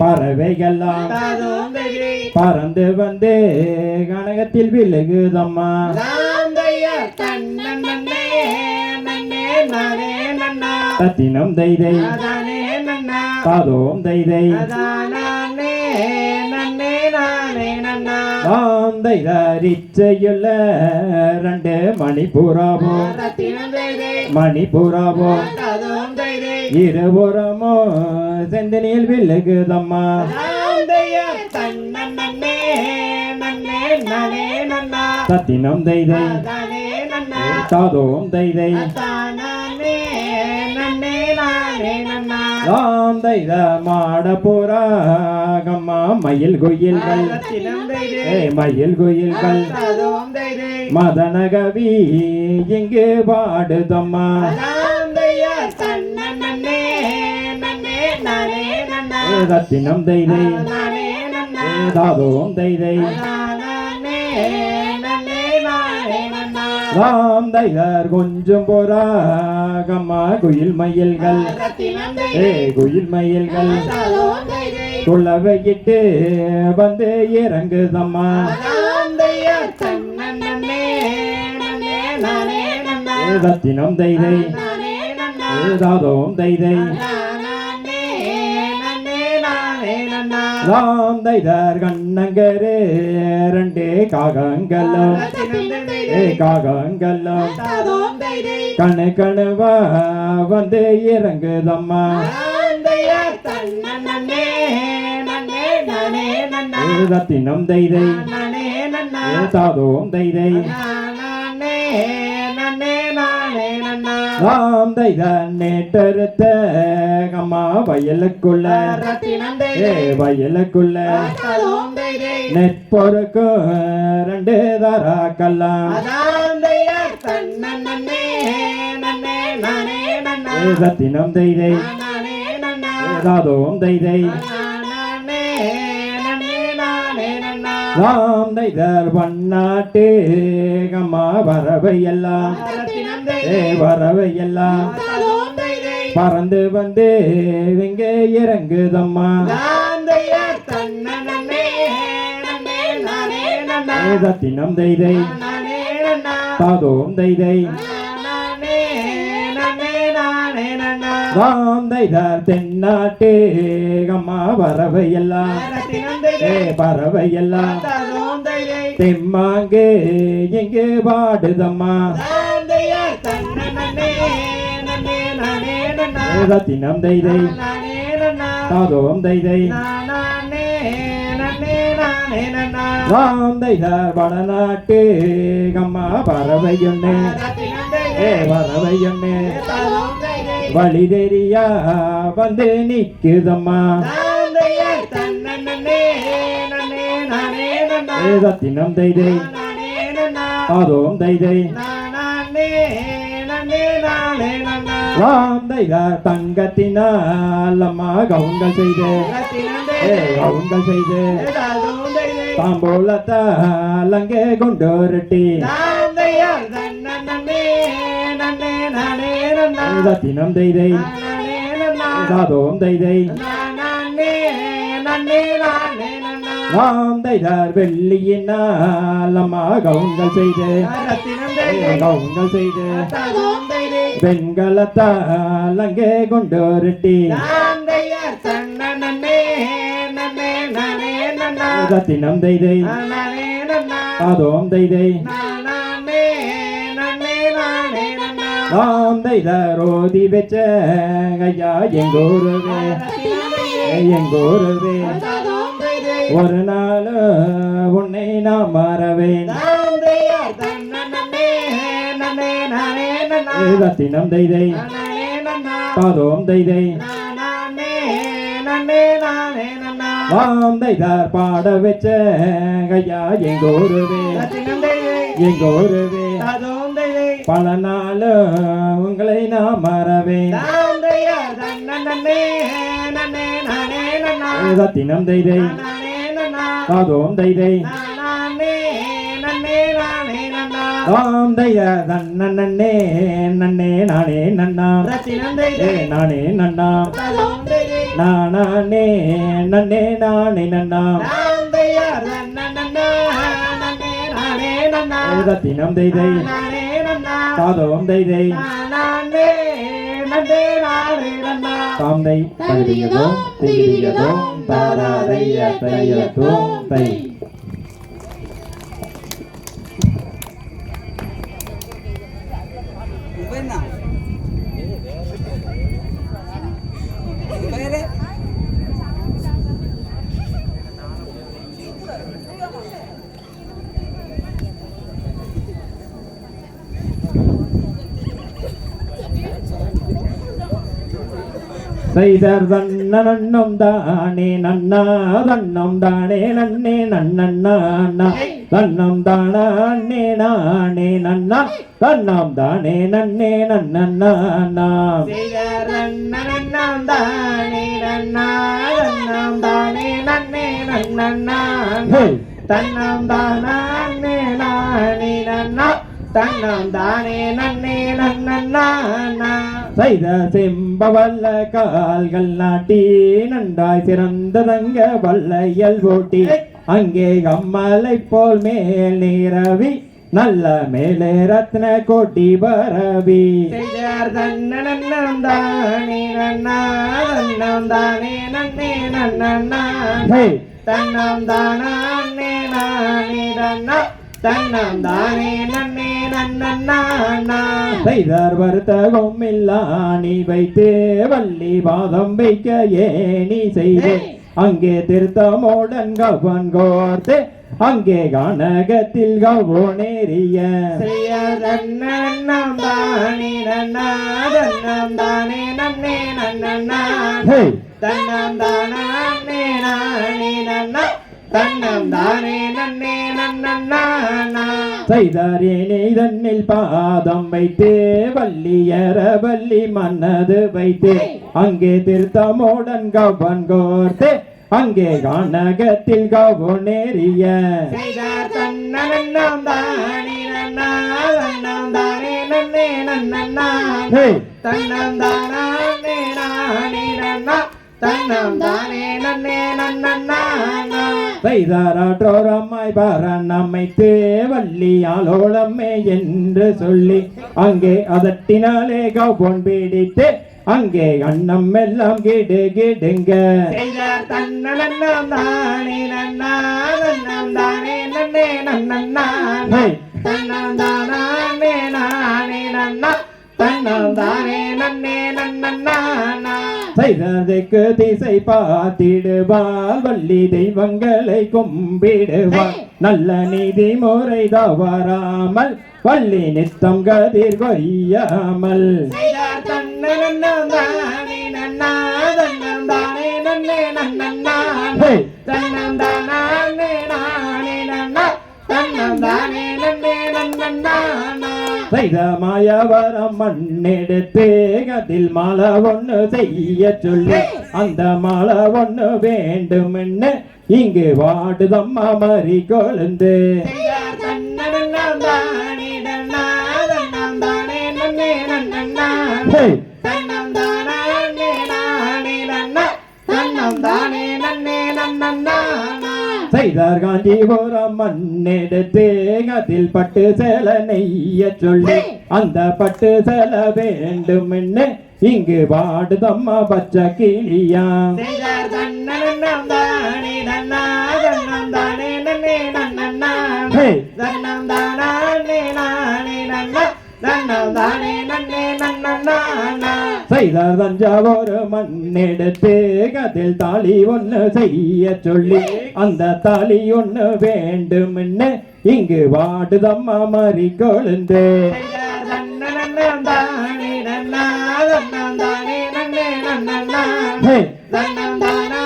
பறவைகள்லாம் பறந்து வந்து கனகத்தில் விழுகுதம்மா. தத்தினம் தைதை தாதோம் தைதை தைதரிச்சையுள்ள ரெண்டு மணிபுராவோ மணிபுராவோ இருபுறமோ செந்தனில் விழுகுதம்மா. தத்தினம் தைதை தாதோம் தைதை தைத மாட போறாகம்மா. மயில் குயில்கள் மயில் குயில்கள் மதனகவி இங்கு பாடுதம்மா. ரத்தினம் தைதை தாதோம் தைதை ராம் தைதர் கொஞ்சம் போறாகம்மா. குயில் மயில்கள் குயில் மயில்கள் குளவையிட்டு வந்து இறங்குதம்மா. ரத்தினம் தைதை தாதோம் தைதை ராம் தைதர் கண்ணங்கரே ரெண்டு காகங்களும் காகங்களும் கணு கணுவா வந்து இறங்குதம்மா. ரத்தினம் தைதை தாதோம் தைதை ராம் தைத நேட்டறுத்த அம்மா வயலுக்குள்ள வயலுக்குள்ள நெற்பொருக்கும் ரெண்டு தாராக்கல்லாம். ரத்தினம் தைதை தாதோம் தைதை ராம் தைதர் வண்ணாட்டு அம்மா வரவையெல்லாம் வரவையெல்லாம் பறந்து வந்து இங்க இறங்குதம்மா. ரத்தினம் தைதை தாதோம் தைதை ராம் தைதர் தென்னாட்டு அம்மா வரவையெல்லாம் பறவையெல்லாம் தெம்மாங்கு இங்கு பாடுதம்மா. ரத்தினம் தைதை தாதோம் தைதை ராம் தைதர் வடநாட்டு அம்மா பறவையொன்னு பறவையொன்னு வழி தெரியா வந்து நிக்குதம்மா. ரத்தினம் தைதை தாதோம் தைதை ராம் தைதர் தங்கத்தினால் அம்மா கவுங்கள் செய்து கவுங்கள் செய்து தாம்போலத்தால் அங்கே கொண்டோரட்டி. ரத்தினம் தைதை தாதோம் தைதை ராம் தைதர் வெள்ளியினால் அம்மா கவுங்கள் செய்து கவுங்கள் செய்து பெண்களத்தால் அங்கே கொண்டோரட்டி. ரத்தினம் தைதை தாதோம் தைதை ராம் தைதர் ஓதி வச்ச ஐயா எங்கோருவே எங்கோருவே ஒரு நாள் உன்னை நான் மறவேன். ரத்தினம் தைதை தாதோம் தைதை ராம் தைதர் பாட வச்ச ஐயா எங்கோருவே எங்கோருவே பல நாள் உங்களை நான் மறவேன். ரத்தினம் தைதை தாதோம் தைதை ராம் தைய நன்னே நன்னே நானே நன்னா நானே நன்னா நானே நன்னே நானே நன்னா தினம் தெய்தை தாதவம் தெய்தை தாந்தை தகுதியதும் திகிரியதும் தாராதைய தையத்தும் தை செய்தர் தன்னம் தானே நன்னா தன்னம் தானே நன்னே நன்னண்ணா தன்னம் தானே நானே நன்னா தன்னம் தானே நன்னே நன்னண்ணா செய்தர் தன்னம் தானே நன்னா தன்னம் தானே நன்னே நன்னண்ணா தன்னம் தானே நானே நன்னா தன்னம் தானே நன்னே நன்னண்ணா செய்த செம்ப வல்ல கால்கள் நாட்டி நன்றாய் சிறந்த தங்க வல்லையல் போட்டி அங்கே கம்மலை போல் மேல் நீரவி நல்ல மேலே ரத்ன கோட்டி பரவி செய்தார் தன்னம் தானே நன்னா தன்னம் தானே நன்னே நன்னண்ணா தன்னம் தானே நானே நன்னா தன்னம் தானே நன்னே நன்னண்ணா செய்தார் வருத்தகம் இல்லாணி வைத்து வள்ளி பாதம் வைக்க ஏனி செய்து அங்கே திருத்தமோடன் கவன் கோர்த்து அங்கே கனகத்தில் கவோ நேரிய தன்னம் தானே நன்னா தன்னம் தானே நன்னே நன்னண்ணா தன்னம் தானே நானே நன்னா தன்னம் தானே நன்னே நன்னண்ணா செய்தாரேனே தன்னில் பாதம் வைத்து வள்ளியர வள்ளி மன்னது வைத்து அங்கே திருத்தமோடன் கவன் கோர்த்து அங்கே கனகத்தில் கவோ நேரிய செய்தார் தன்னம் தானே நன்னா தன்னம் தானே நன்னே நன்னண்ணா தன்னம் தானே நானே நன்னா தன்னம் தானே நன்னே நன்னண்ணா செய்தாராற்றோரம்மாய் பாரன் அமைத்து வள்ளியாலோளம்மே என்று சொல்லி அங்கே அதட்டினாலே கவுபொன் பிடித்து அங்கே அன்னம் எல்லாம் கிடு கிடுங்க செய்தார் தன்னம் தானே நன்னா தன்னம் தானே நன்னே நன்னண்ணா தன்னம் தானே நானே நன்னா தன்னம் தானே நன்னே நன்னண்ணா செய்ததைக்கு திசை பார்த்திடுவாள் வள்ளி தெய்வங்களை கும்பிடுவாள் நல்ல நீதி முறை தவறாமல் வள்ளி நித்தம் கதிர் கொய்யாமல் செய்தார் தன்னம் தானே நன்னா தன்னம் தானே நன்னே நன்னண்ணா தன்னம் தானே நானே நன்னா தன்னம் தானே நன்னே நன்னண்ணா செய்த மாயவரம் மண்ணெடுத்து அதில் மாலை ஒண்ணு செய்ய சொல்லி அந்த மாலை ஒண்ணு வேண்டுமென்னு இங்கு வாடுதம்மா மறி கொழுந்து செய்தார் தன்னம் தானே நன்னா தன்னம் தானே நன்னே நன்னண்ணா தன்னம் தானே நானே நன்னா தன்னம் தானே நன்னே நன்னண்ணா செய்தார் காஞ்சிபுரம் மண்ணெடுத்து அதில் பட்டு சேல நெய்ய சொல்லி அந்த பட்டு சேல வேண்டுமென்னு இங்கு வாடுதம்மா பச்சை கிளியா செய்தார் தன்னம் தானே நன்னா தன்னம் தானே நன்னே நன்னண்ணா தன்னம் தானே நானே நன்னா தன்னம் தானே நன்னே நன்னண்ணா செய்தார் தஞ்சாவூர் மண்ணெடுத்து அதில் தாலி ஒண்ணு செய்ய சொல்லி அந்த தாலி ஒண்ணு வேண்டுமென்னு இங்கு வாடுதம்மா மறி கொழுந்து செய்தார் தன்னம் தானே நன்னா தன்னம் தானே நன்னே நன்னண்ணா தன்னம் தானே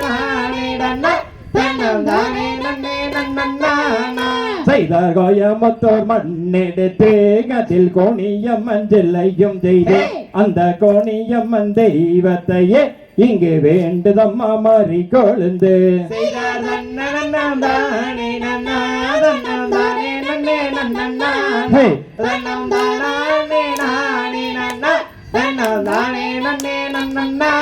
நானே நன்னா தன்னம் தானே நன்னே நன்னண்ணா செய்தார் கோயமுத்தூர் மண்ணெடுத்து அதில் கோணியம்மன் சிலையும் செய்து அந்த கோணியம்மன் தெய்வத்தையே இங்கு வேண்டுதம்மா மறி கொழுந்து செய்தார் தன்னம் தானே நன்னா தன்னம் தானே நன்னே நன்னண்ணா தன்னம் தானே நானே நன்னா தன்னம் தானே நன்னே நன்னா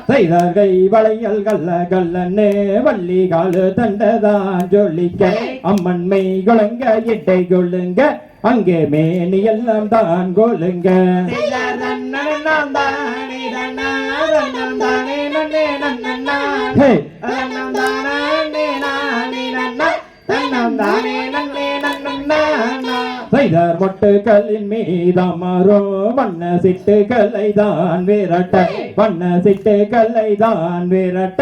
செய்தார்கை வளையல் கல்ல கல்லன்னு வள்ளி காலு தண்டதான் ஜொலிக்க அம்மன் மெய் குழங்க இட்டை கொள்ளுங்க அங்கே மேனி எல்லாம் தான் கொள்ளுங்க செய்தார் தன்னனம் தானே தன்னம் தானே நன்னே நன்னா ஹே தன்னம் தானே நானே நன்னா தன்னம் தானே நன்னே நன்னா செய்தார் மொட்டுக்களின் மீதமரோ வண்ண சிட்டுக்களை தான் விரட்ட வண்ண சிட்டுக்களை தான் விரட்ட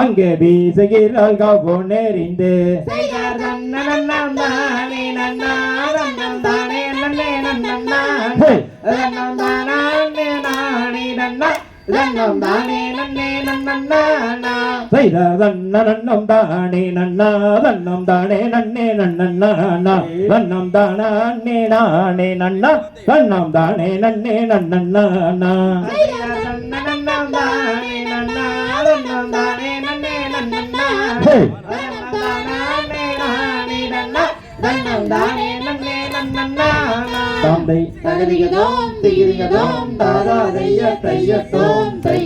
அங்கே வீசுகிறாள் கவோ நெறிந்து செய்தார் தன்னனம் தானே நன்னா தன்னம் தானே நன்னே நன்னா ஹே தன்னம் தானே நானே நன்னா தன்னம் தானே நன்னே நன்னா செய்த தன்னம் தானே நன்னா தன்னம் தானே நன்னே நன்னா தன்னம் தானே நானே நன்னா தன்னம் தானே நன்னே நன்னா செய்தார் தன்னனம் தானே நன்னா தன்னம் தானே நன்னே நன்னா ஹே தந்தை தகதிகதோம் திகிரிகதோம் தாரா தைய தைய தோம் தை